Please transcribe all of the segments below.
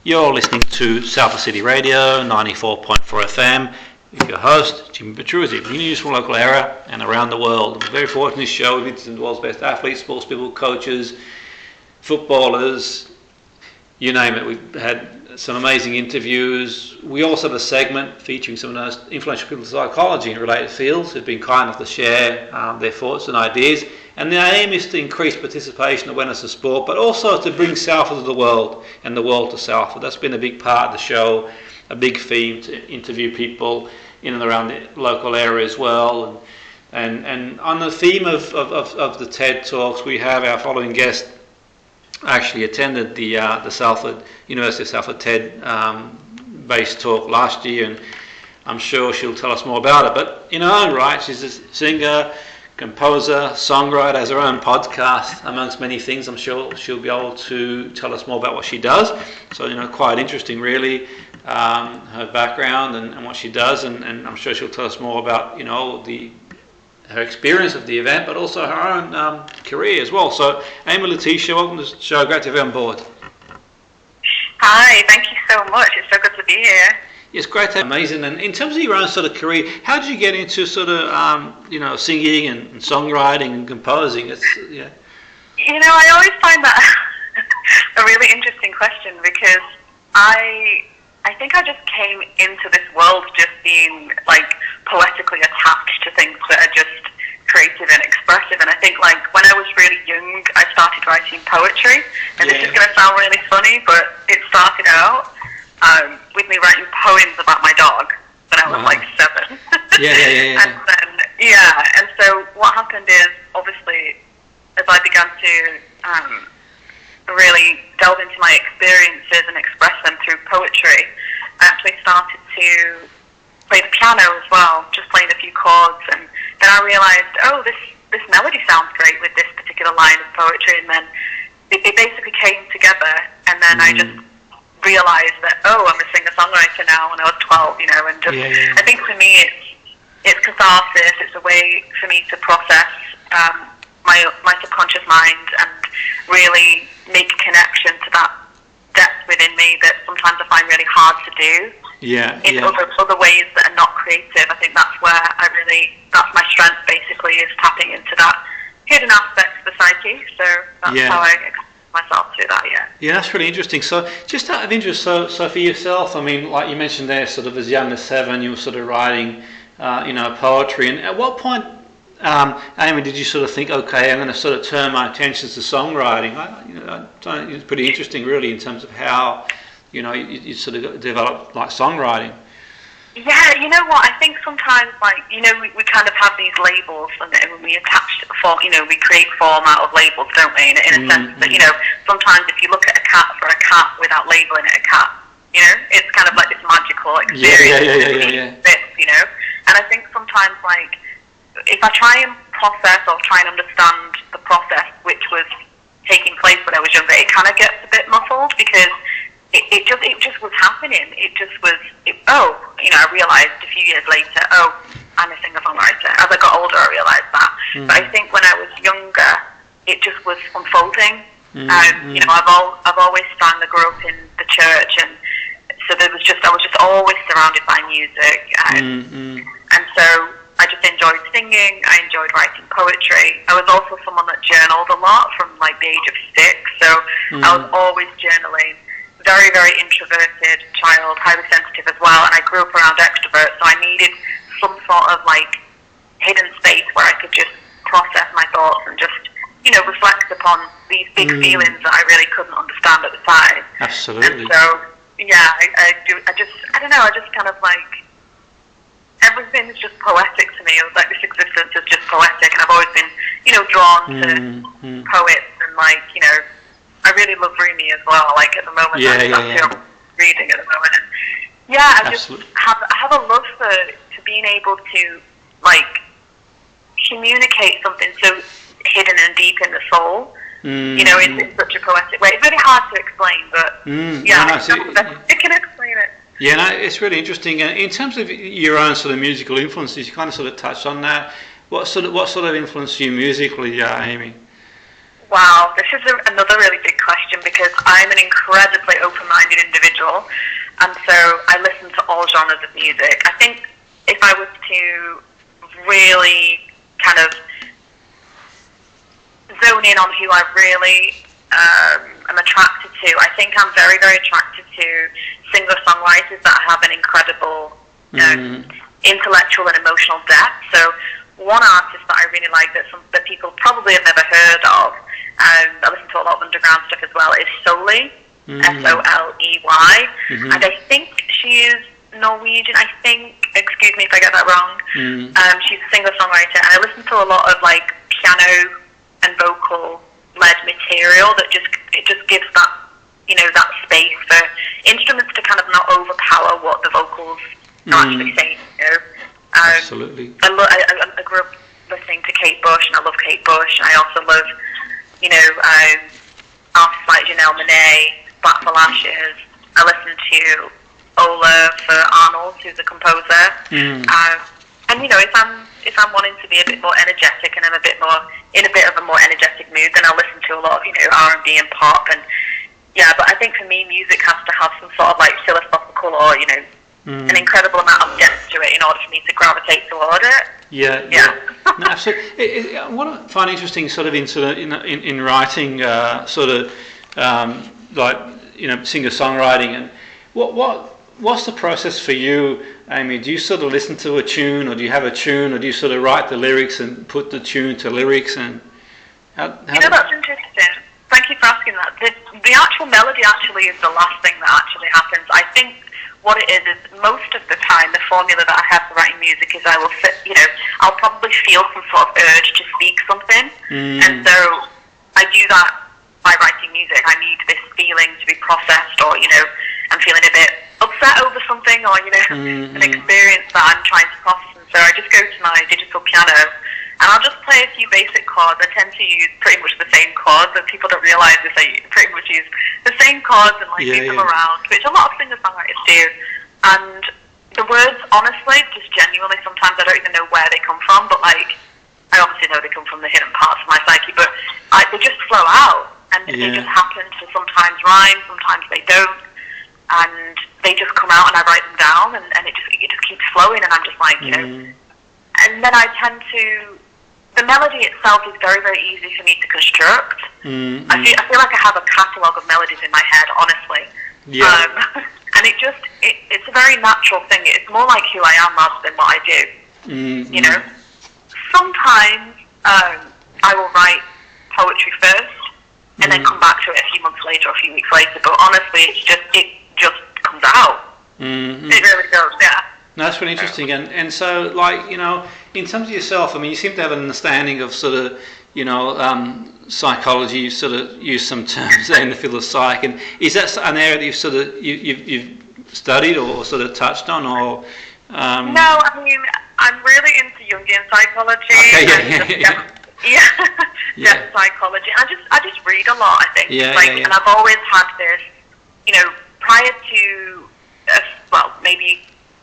You're listening to Salford City Radio 94.4 FM with your host, Jimmy Petruzzi, bringing news from local area and around the world. We're very fortunate in this show. We've interviewed the world's best athletes, sports people, coaches, footballers, you name it. We've had some amazing interviews. We also have a segment featuring some of the most influential people in psychology in related fields who've been kind enough to share their thoughts and ideas. And the aim is to increase participation and awareness of sport, but also to bring Salford to the world and the world to Salford. That's been a big part of the show, a big theme to interview people in and around the local area as well. And on the theme of the TED Talks, we have our following guest actually attended the University of Salford TED based talk last year, and I'm sure she'll tell us more about it. But in her own right, she's a singer, composer, songwriter, has her own podcast, amongst many things. I'm sure she'll be able to tell us more about what she does. So, quite interesting, really, her background and what she does, and I'm sure she'll tell us more about, her experience of the event, but also her own career as well. So, Amy-Letitia, welcome to the show. Great to have you on board. Hi, thank you so much. It's so good to be here. It's great to have amazing. And in terms of your own sort of career, how did you get into sort of, singing and songwriting and composing? I always find that a really interesting question, because I think I just came into this world just being poetically attached to things that are just creative and expressive. And I think when I was really young, I started writing poetry. And this is going to sound really funny, but it started out with me writing poems about my dog when I was 7. And so what happened is, obviously, as I began to really delve into my experiences and express them through poetry, I actually started to play the piano as well, just playing a few chords, and then I realised, this melody sounds great with this particular line of poetry, and then it basically came together, and then I just realised that, I'm a singer-songwriter now when I was 12, and just, I think for me it's catharsis. It's a way for me to process my subconscious mind and really make a connection to that depth within me that sometimes I find really hard to do. Other ways that are not creative. I think that's where that's my strength, basically, is tapping into that hidden aspects of the psyche. So that's how I express myself through that. Yeah, that's really interesting. So, just out of interest, so for yourself, I mean, like you mentioned there, sort of as young as 7, you were sort of writing, poetry. And at what point, Amy, did you sort of think, okay, I'm going to sort of turn my attention to songwriting? It's pretty interesting, really, in terms of how, you sort of develop songwriting. Yeah, you know what? I think sometimes, we kind of have these labels, and we attach to the form. We create form out of labels, don't we? In a sense that, sometimes if you look at a cat for a cat without labeling it a cat, it's kind of like this magical experience. And I think sometimes, if I try and process or try and understand the process which was taking place when I was younger, it kind of gets a bit muffled, because it just was happening. It just was, I realised a few years later, I'm a singer-songwriter. As I got older, I realised that. But I think when I was younger, it just was unfolding. I've always sang. I grew up in the church, and so I was just always surrounded by music. And so I just enjoyed singing. I enjoyed writing poetry. I was also someone that journaled a lot from the age of 6. So I was always journaling. Very, very introverted child, highly sensitive as well, and I grew up around extroverts, so I needed some sort of hidden space where I could just process my thoughts and just, reflect upon these big feelings that I really couldn't understand at the time. Absolutely. And so, I just kind of everything is just poetic to me. It was this existence is just poetic, and I've always been, drawn to poets, and I really love Rumi as well. At the moment, I'm reading at the moment. And I just have a love for being able to communicate something so hidden and deep in the soul. In such a poetic way. It's really hard to explain, but it can explain it. Yeah, no, it's really interesting. In terms of your own sort of musical influences, you kind of sort of touched on that. What sort of influenced you musically, Amy? Wow, this is another really big question, because I'm an incredibly open open-minded individual, and so I listen to all genres of music. I think if I was to really kind of zone in on who I really am attracted to, I think I'm very, very attracted to singer-songwriters that have an incredible intellectual and emotional depth. So one artist that I really like that people probably have never heard of, I listen to a lot of underground stuff as well, is Soley, Soley, and I think she is Norwegian, I think, excuse me if I get that wrong. She's a singer-songwriter, and I listen to a lot of like piano and vocal-led material that just gives that, you know, that space for instruments to kind of not overpower what the vocals are actually saying, you know. Absolutely. I grew up listening to Kate Bush, and I love Kate Bush, and I also love, you know, artists like Janelle Monáe, Black for Lashes. I listen to Ola for Arnold, who's a composer. And you know, if I'm wanting to be a bit more energetic and I'm in a bit of a more energetic mood, then I'll listen to a lot of, you know, R&B and pop. And yeah, but I think for me, music has to have some sort of like philosophical or, you know, an incredible amount of depth to it in order for me to gravitate toward it. Yeah. No, absolutely. What I find interesting, sort of in writing, like, you know, singer-songwriting, and what's the process for you, Amy? Do you sort of listen to a tune, or do you have a tune, or do you sort of write the lyrics and put the tune to lyrics? And how you know, that's interesting. Thank you for asking that. The actual melody actually is the last thing that actually happens. I think what it is most of the time, the formula that I have for writing music is I will sit, you know, I'll probably feel some sort of urge to speak something, and so I do that by writing music. I need this feeling to be processed, or, you know, I'm feeling a bit upset over something, or, you know, an experience that I'm trying to process, and so I just go to my digital piano and I'll just play a few basic chords. I tend to use pretty much the same chords, and people don't realise this. I pretty much use the same chords and like move them around, which a lot of singer-songwriters do. And the words, honestly, just genuinely, sometimes I don't even know where they come from, but like, I obviously know they come from the hidden parts of my psyche, but they just flow out, and they just happen to sometimes rhyme, sometimes they don't, and they just come out, and I write them down, and it just keeps flowing, and I'm just like, you know, and then I tend to. The melody itself is very, very easy for me to construct. I feel like I have a catalogue of melodies in my head, honestly. And it's a very natural thing. It's more like who I am rather than what I do. You know? Sometimes I will write poetry first and then come back to it a few months later or a few weeks later. But honestly, it just comes out. It really does, yeah. No, that's really interesting, and so, like, you know, in terms of yourself, I mean, you seem to have an understanding of sort of, you know, psychology. You sort of use some terms there in the field of psych, and is that an area that you've studied or sort of touched on, or? No, I mean, I'm really into Jungian psychology. Okay, Depth psychology. I just read a lot, I think. And I've always had this, you know, prior to, maybe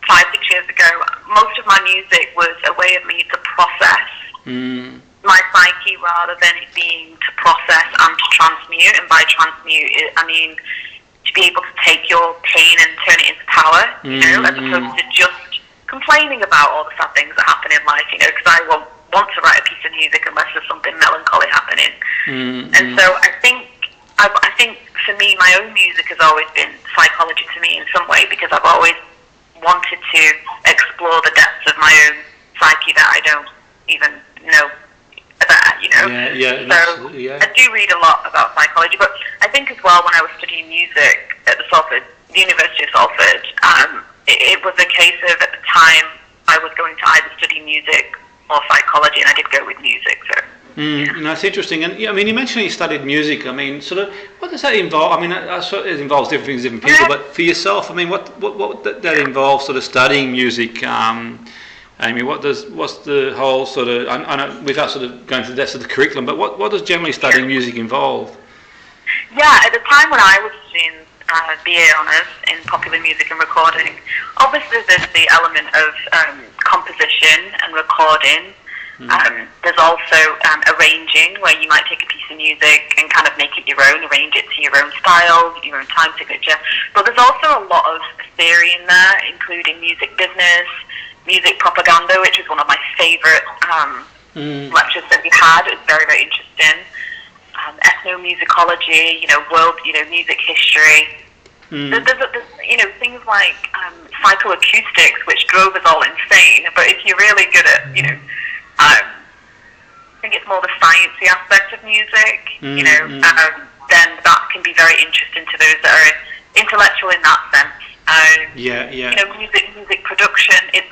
5-6 years ago, most of my music was a way of me to process my psyche rather than it being to process and to transmute. And by transmute, I mean to be able to take your pain and turn it into power, you know, as opposed to just complaining about all the sad things that happen in life, you know, because I won't want to write a piece of music unless there's something melancholy happening. And so I think for me, my own music has always been psychology to me in some way, because I've always wanted to explore the depths of my own psyche that I don't even know about, you know. So I do read a lot about psychology, but I think as well when I was studying music at the University of Salford, it was a case of, at the time, I was going to either study music or psychology, and I did go with music. So. No, it's interesting, and I mean, you mentioned you studied music. I mean, sort of, what does that involve? I mean, it involves different things, different people. But for yourself, I mean, what that involves, sort of studying music? Amy, what's the whole sort of? I know without sort of going to the depths of the curriculum, but what does generally studying music involve? Yeah, at the time when I was studying BA honours in popular music and recording, obviously there's the element of composition and recording. There's also arranging, where you might take a piece of music and kind of make it your own, arrange it to your own style, your own time signature. But there's also a lot of theory in there, including music business, music propaganda, which is one of my favourite lectures that we had. It was very, very interesting. Ethnomusicology, music history. There's things like psychoacoustics, which drove us all insane. But if you're really good at, I think it's more the sciencey aspect of music, then that can be very interesting to those that are intellectual in that sense. Music production, it's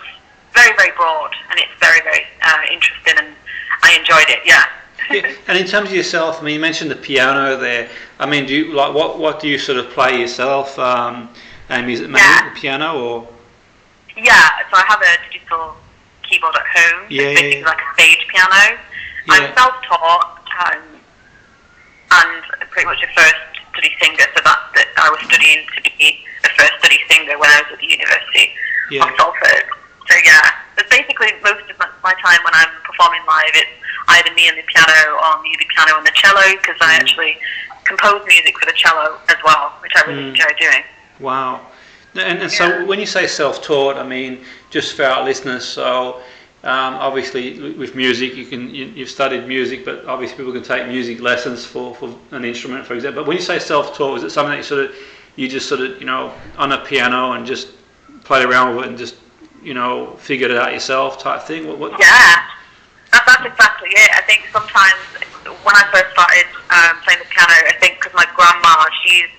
very, very broad, and it's very, very interesting, and I enjoyed it, yeah. And in terms of yourself, I mean, you mentioned the piano there. I mean, do you what do you sort of play yourself? Amy, is it mainly the piano, or? Yeah, so I have a digital keyboard at home. It's basically like a stage piano. I'm self-taught, and pretty much a first study singer. So that I was studying to be a first study singer when I was at the University of Salford. So but basically most of my time when I'm performing live, it's either me and the piano or me, the piano and the cello, because I actually compose music for the cello as well, which I really enjoy doing. Wow. And so when you say self-taught, I mean, just for our listeners, so obviously with music, you've studied music, but obviously people can take music lessons for an instrument, for example. But when you say self-taught, is it something that you just on a piano and just played around with it and just figured it out yourself type thing? What? Yeah, that's exactly it. I think sometimes when I first started playing the piano, I think because my grandma, she's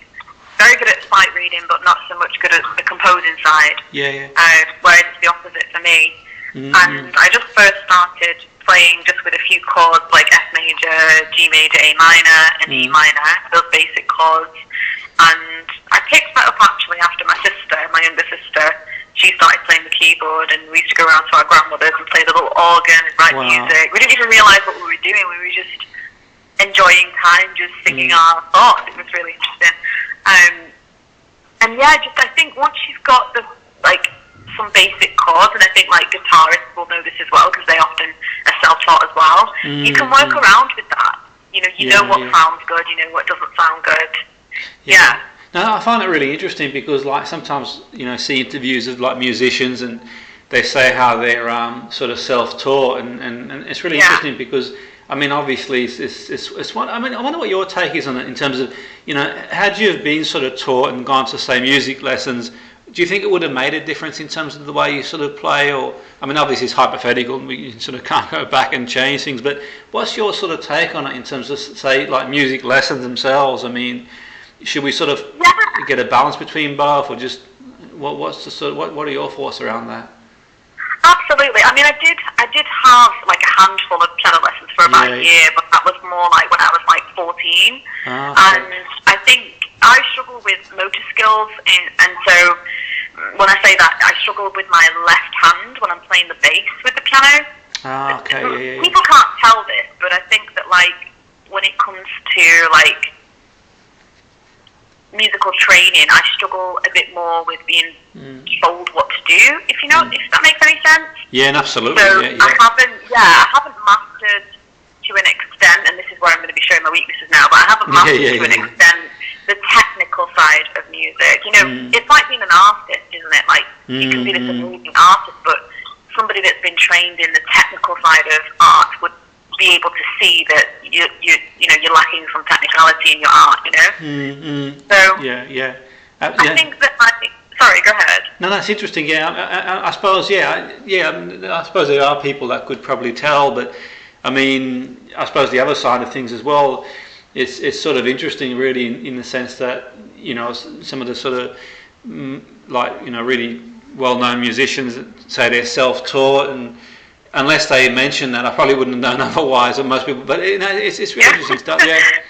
very good at sight reading, but not so much good at the composing side. Whereas it's the opposite for me. And I just first started playing just with a few chords like F major, G major, A minor, and E minor, those basic chords. And I picked that up actually after my younger sister, she started playing the keyboard, and we used to go around to our grandmother's and play the little organ and write music. We didn't even realise what we were doing. We were just enjoying time, just singing our thoughts. It was really interesting. I think once you've got some basic chords, and I think guitarists will know this as well because they often are self-taught as well. You can work around with that. You know what sounds good. You know what doesn't sound good. Yeah. No, I find it really interesting because sometimes see interviews of musicians, and they say how they're sort of self-taught, and it's really interesting because I mean obviously it's one. I mean I wonder what your take is on it in terms of had you have been sort of taught and gone to say music lessons, do you think it would have made a difference in terms of the way you sort of play? Or I mean obviously it's hypothetical and we sort of can't go back and change things, but what's your sort of take on it in terms of say music lessons themselves? I mean, should we sort of get a balance between both, or just what are your thoughts around that? Absolutely. I mean, I did have a handful of piano lessons for about a year, but that was more when I was 14. And I think I struggle with motor skills, and so when I say that, I struggle with my left hand when I'm playing the bass with the piano. People can't tell this, but I think that when it comes to musical training, I struggle a bit more with being told what to do, if that makes any sense. Yeah, absolutely. So I haven't mastered to an extent, and this is where I'm going to be showing my weaknesses now, but I haven't mastered to an extent the technical side of music. It's like being an artist, isn't it? You can be this amazing artist, but somebody that's been trained in the technical side of art would be able to see that you're lacking some technicality in your art, So I think that sorry, go ahead. No, that's interesting. Yeah, I suppose. I suppose there are people that could probably tell, but I mean, I suppose the other side of things as well. It's sort of interesting, really, in the sense that some of the sort of really well-known musicians that say they're self-taught, and unless they mention that, I probably wouldn't have known otherwise. And most people, but it's really interesting stuff. I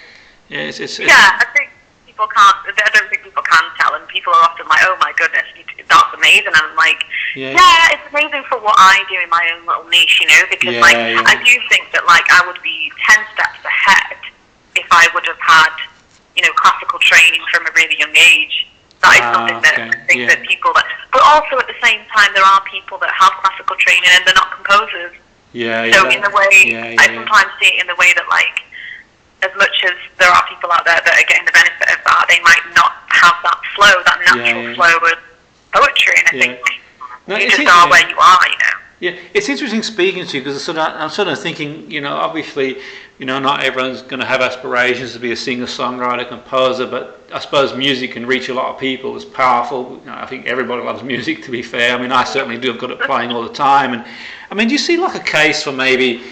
think people can't. I don't think people can tell, and people are often like, "Oh my goodness, that's amazing," and I'm like, it's amazing for what I do in my own little niche, because I do think that I would be 10 steps ahead if I would have had classical training from a really young age. That is something that I think that people but also at the same time there are people that have classical training and they're not composers. Yeah. So in the way, I sometimes see it in the way that, like, as much as there are people out there that are getting the benefit of that, they might not have that flow, that natural flow of poetry. And I think you just are where you are, you know. Yeah, it's interesting speaking to you because I'm sort of thinking, you know, obviously, you know, not everyone's going to have aspirations to be a singer-songwriter, composer, but I suppose music can reach a lot of people. It's powerful. You know, I think everybody loves music, to be fair. I mean, I certainly do. I've got it playing all the time. And I mean, do you see like a case for maybe?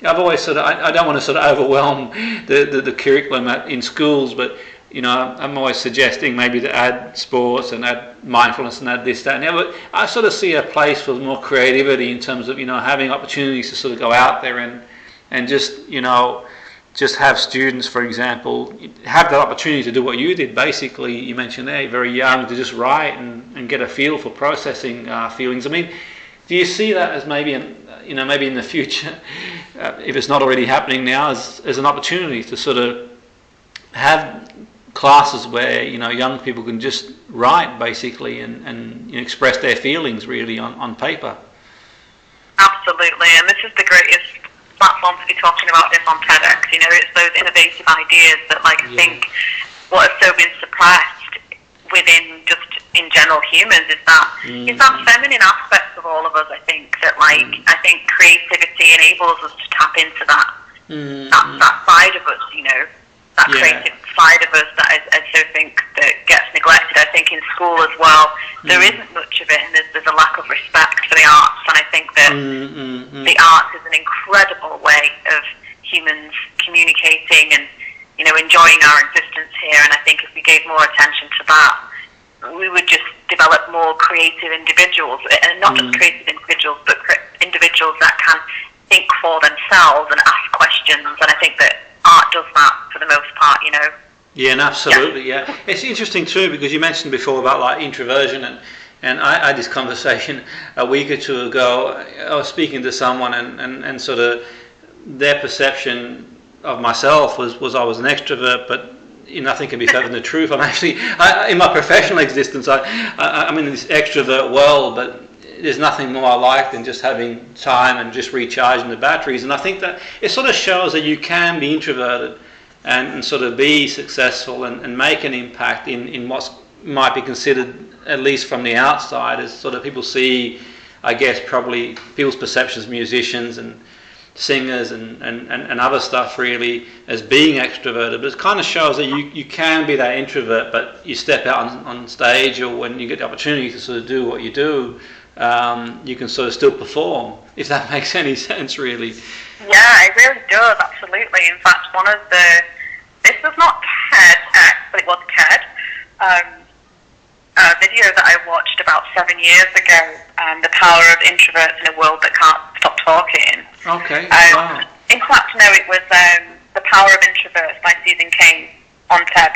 I've always sort of, I don't want to sort of overwhelm the curriculum in schools, but you know, I'm always suggesting maybe to add sports and add mindfulness and add this, that, and the other. But I sort of see a place for more creativity in terms of, you know, having opportunities to sort of go out there and just, you know, just have students, for example, have that opportunity to do what you did. Basically, you mentioned there, very young, to just write and get a feel for processing feelings. I mean, do you see that as maybe, you know, maybe in the future, if it's not already happening now, as an opportunity to sort of have classes where, you know, young people can just write basically and you know, express their feelings really on paper? Absolutely, and this is the greatest platform to be talking about this on TEDx. You know, it's those innovative ideas that, like, I think what has so been suppressed within just in general humans is that feminine aspect of all of us. I think that, like, I think creativity enables us to tap into that that side of us, you know, that creative side of us that I so think that gets neglected. I think in school as well, there isn't much of it, and there's a lack of respect for the arts. And I think that the arts is an incredible way of humans communicating and, you know, enjoying our existence here. And I think if we gave more attention to that, we would just develop more creative individuals, and not just creative individuals, but individuals that can think for themselves and ask questions. And I think that art does that for the most part, you know. Yeah, and absolutely, yeah. It's interesting too because you mentioned before about like introversion, and I had this conversation a week or two ago. I was speaking to someone and sort of their perception of myself was I was an extrovert, but nothing can be further than the truth. I'm actually, in my professional existence, I'm in this extrovert world, but there's nothing more I like than just having time and just recharging the batteries. And I think that it sort of shows that you can be introverted and sort of be successful and make an impact in what might be considered, at least from the outside, as sort of people see, I guess, probably people's perceptions of musicians and singers and other stuff really as being extroverted. But it kind of shows that you can be that introvert, but you step out on stage or when you get the opportunity to sort of do what you do, you can sort of still perform, if that makes any sense, really. Yeah, it really does, absolutely. In fact, one of this was not TEDx, but it was TED, a video that I watched about 7 years ago, The Power of Introverts in a World That Can't Stop Talking. Okay, wow. In fact, no, it was The Power of Introverts by Susan Cain on TED,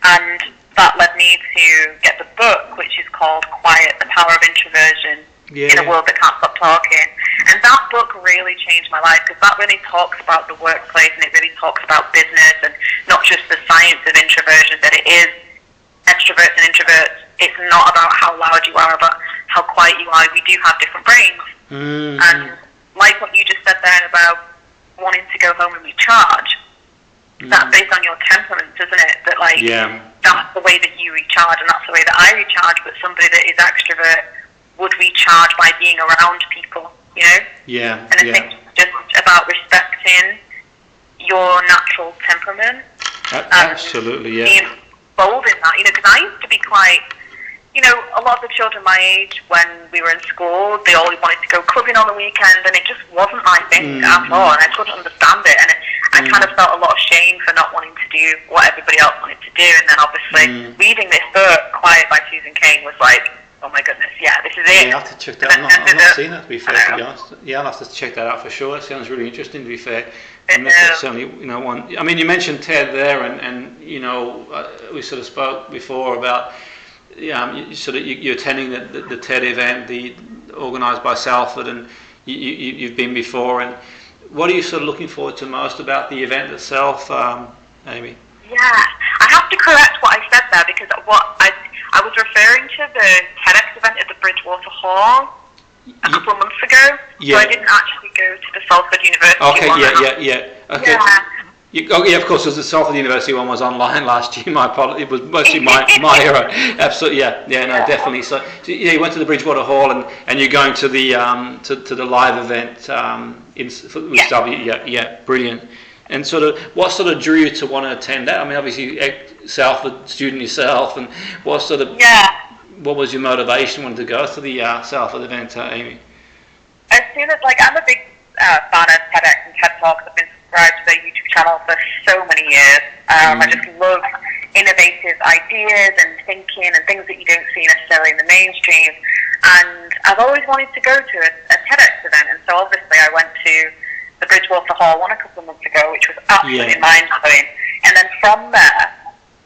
and that led me to get the book, which is called Quiet, The Power of Introversion in a World That Can't Stop Talking. And that book really changed my life because that really talks about the workplace and it really talks about business and not just the science of introversion, that it is extroverts and introverts. It's not about how loud you are, about how quiet you are. We do have different brains. And like what you just said there about wanting to go home and recharge, that's based on your temperament, isn't it? That, like, that's the way that you recharge and that's the way that I recharge, but somebody that is extrovert would recharge by being around people, you know? And I think it's just about respecting your natural temperament. Absolutely, being bold in that, you know, because I used to be quite, you know, a lot of the children my age, when we were in school, they always wanted to go clubbing on the weekend, and it just wasn't my thing at all, and I couldn't understand it, and I kind of felt a lot of shame for not wanting to do what everybody else wanted to do, and then obviously reading this book, Quiet by Susan Cain, was like, oh my goodness, this is it. Yeah, I'll have to check that out. I've not seen that, to be fair, to be honest. Yeah, I'll have to check that out for sure. It sounds really interesting, to be fair. And that's certainly, you know, one. I mean, you mentioned TED there, and you know, we sort of spoke before about, you're attending the TED event, organised by Salford, and you've been before. And what are you sort of looking forward to most about the event itself, Amy? Yeah, I have to correct what I said there because what I was referring to the TEDx event at the Bridgewater Hall a couple of months ago. Yeah. So I didn't actually go to the Salford University Okay, one. yeah. Okay. Yeah. Yeah, of course, because the Salford University one was online last year. It was mostly my era. Absolutely, no, definitely. So you went to the Bridgewater Hall, and you're going to the to the live event with W. Yeah, brilliant. And what sort of drew you to want to attend that? I mean, obviously, Salford student yourself, and what was your motivation wanting to go to the Salford event, Amy? As soon as I'm a big fan of TEDx and TED Talks. I've been subscribed to their YouTube channel for so many years. I just love innovative ideas and thinking and things that you don't see necessarily in the mainstream. And I've always wanted to go to a TEDx event, and so obviously I went to the Bridgewater Hall one a couple of months ago, which was absolutely mind-blowing. And then from there,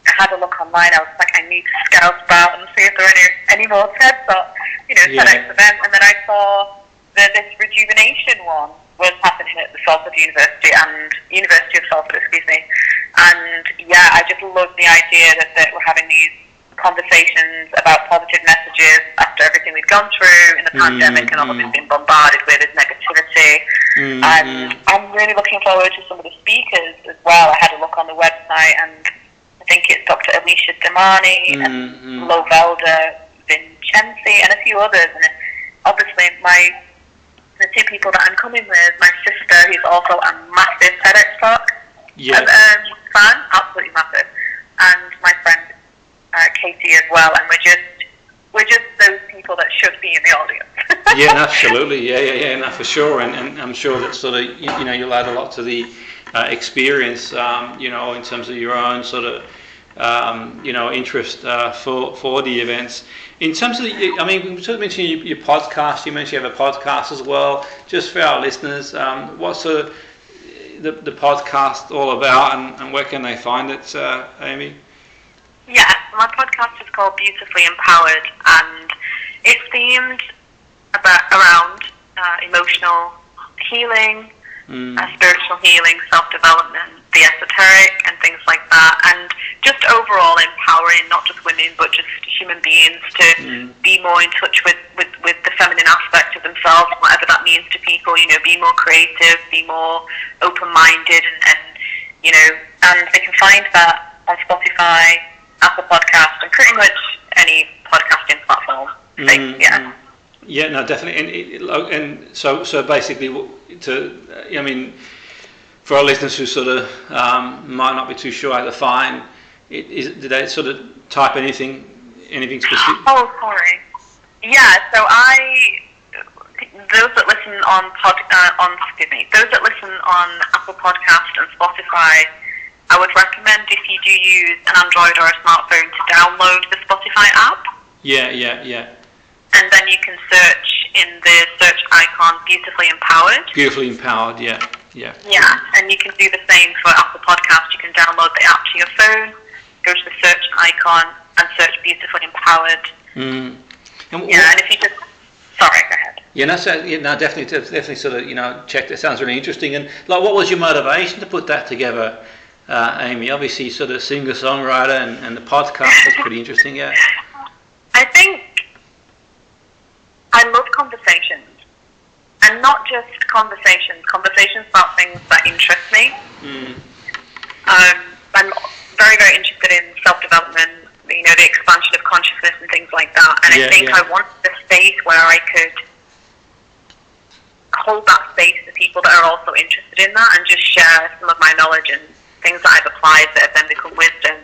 I had a look online. I was like, I need to scout about and see if there are any more TEDx or TEDx events. And then I saw that this rejuvenation one was happening at the Salford University and University of Salford, and I just love the idea that we're having these conversations about positive messages after everything we've gone through in the pandemic and all of it's been bombarded with is negativity. And I'm really looking forward to some of the speakers as well. I had a look on the website, and I think it's Dr. Alicia Damani and Lovelda Vincenzi and a few others. And obviously the two people that I'm coming with, my sister, who's also a massive TEDx Talk fan, absolutely massive, and my friend Katie as well, and we're just those people that should be in the audience. Absolutely, no, for sure, and I'm sure that you'll add a lot to the experience, in terms of your own interest for the events. In terms of, we mentioned your podcast. You mentioned you have a podcast as well. Just for our listeners, what's the podcast all about, and where can they find it, Amy? Yeah, my podcast is called Beautifully Empowered, and it's themed around emotional healing, spiritual healing, self-development, the esoteric, and things like that, and just overall empowering not just women but just human beings to be more in touch with the feminine aspect of themselves, whatever that means to people. Be more creative, be more open-minded, and they can find that on Spotify, Apple Podcast, and pretty much any podcasting platform. No, definitely, and so basically, for our listeners who might not be too sure how to find it, did they type anything specific? Oh, sorry. Yeah, so those that listen on Apple Podcast and Spotify, I would recommend, if you do use an Android or a smartphone, to download the Spotify app. Yeah. And then you can search in the search icon Beautifully Empowered. Beautifully Empowered, yeah. Yeah, and you can do the same for Apple Podcast. You can download the app to your phone, go to the search icon, and search Beautifully Empowered. And if you just... Sorry, go ahead. Definitely check that. Sounds really interesting. And what was your motivation to put that together, Amy? Obviously, singer-songwriter and the podcast was pretty interesting, yeah. I think I love conversations, and not just conversations about things that interest me. I'm very, very interested in self-development, the expansion of consciousness and things like that, and I think I wanted a space where I could hold that space for people that are also interested in that, and just share some of my knowledge and things that I've applied that have then become wisdom.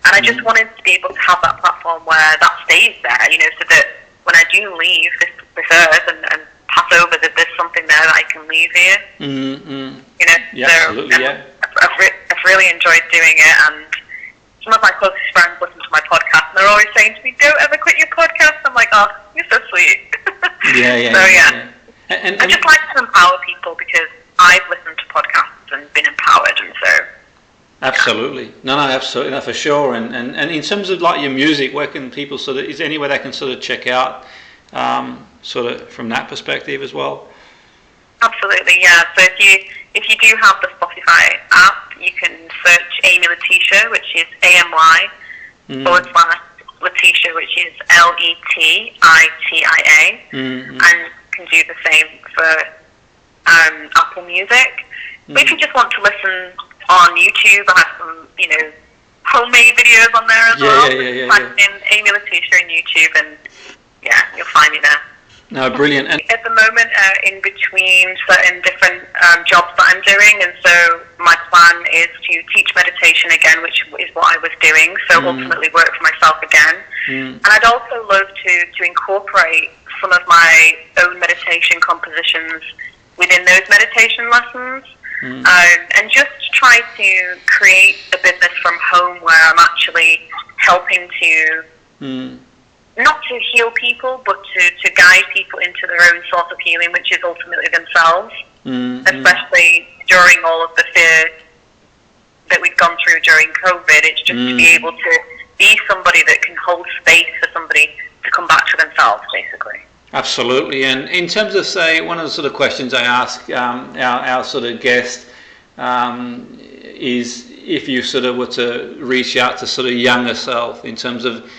And I just wanted to be able to have that platform where that stays there, so that when I do leave this earth and pass over, that there's something there that I can leave here. Absolutely, I've really enjoyed doing it, and some of my closest friends listen to my podcast, and they're always saying to me, "Don't ever quit your podcast." I'm like, "Oh, you're so sweet." And I just like to empower people, because I've listened to podcasts and been empowered, and so. Absolutely. No, absolutely, for sure. And in terms of your music, where can people is there anywhere they can check out, from that perspective as well? Absolutely, yeah. So if you do have the Spotify app, you can search Amy-Letitia, which is AMY /Letitia, which is LETITIA, and you can can do the same for Apple Music. But if you just want to listen on YouTube, I have some, homemade videos on there as well. Type in Amy-Letitia in YouTube, and you'll find me there. No, brilliant. And at the moment, in between certain different jobs that I'm doing, and so my plan is to teach meditation again, which is what I was doing, so ultimately work for myself again. And I'd also love to incorporate some of my own meditation compositions within those meditation lessons, and just try to create a business from home where I'm actually helping to not to heal people, but to guide people into their own source of healing, which is ultimately themselves, especially during all of the fear that we've gone through during COVID. It's just to be able to be somebody that can hold space for somebody to come back to themselves, basically. Absolutely. And in terms of, say, one of the sort of questions I ask our sort of guest is if you sort of were to reach out to sort of younger self in terms of,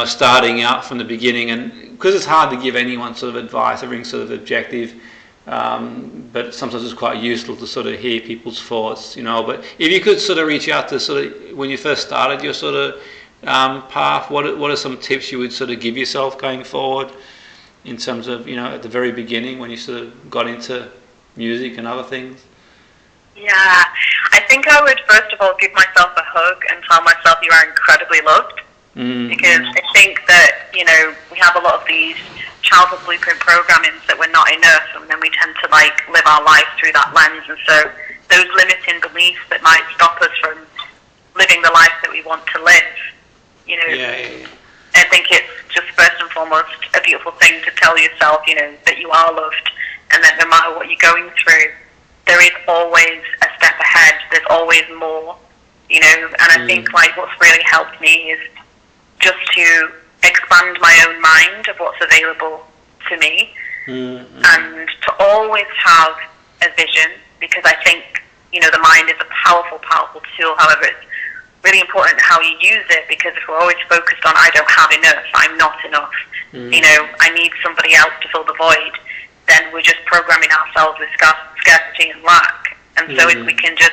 starting out from the beginning, and because it's hard to give anyone sort of advice, everything's sort of objective, but sometimes it's quite useful to sort of hear people's thoughts, but if you could sort of reach out to sort of, when you first started your sort of path, what are some tips you would sort of give yourself going forward in terms of, at the very beginning when you sort of got into music and other things? Yeah, I think I would first of all give myself a hug and tell myself you are incredibly loved. Because I think that, we have a lot of these childhood blueprint programmings that we're not enough, and then we tend to live our life through that lens, and so those limiting beliefs that might stop us from living the life that we want to live, I think it's just first and foremost a beautiful thing to tell yourself, that you are loved, and that no matter what you're going through, there is always a step ahead, there's always more, and I think what's really helped me is just to expand my own mind of what's available to me, and to always have a vision, because I think, the mind is a powerful, powerful tool. However, it's really important how you use it, because if we're always focused on, I don't have enough, I'm not enough, I need somebody else to fill the void, then we're just programming ourselves with scarcity and lack. And so if we can just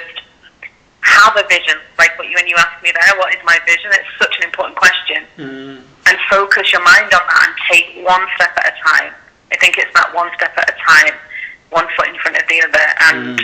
have a vision, like when you asked me there, what is my vision? It's such an important question. And focus your mind on that and take one step at a time. I think it's that one step at a time, one foot in front of the other. And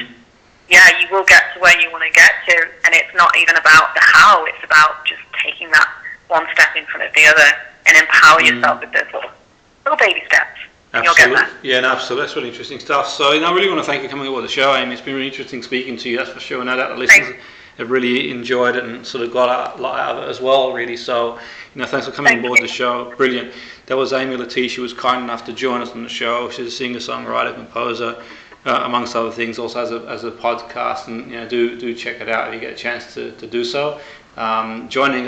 you will get to where you want to get to. And it's not even about the how, it's about just taking that one step in front of the other and empower yourself with those little baby steps. Absolutely. Yeah, no, absolutely. That's really interesting stuff. So, I really want to thank you for coming on the show, Amy. It's been really interesting speaking to you, that's for sure. And I know that the listeners have really enjoyed it and sort of got a lot out of it as well, really. So, thanks for coming on board the show. Brilliant. That was Amy-Letitia. She was kind enough to join us on the show. She's a singer-songwriter, composer, amongst other things, also as a podcast. And, do check it out if you get a chance to do so. She was joining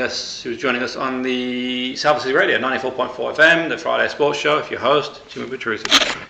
us on the Salford City Radio 94.4 FM, the Friday Sports Show. If your host, Jimmy Petruzzi.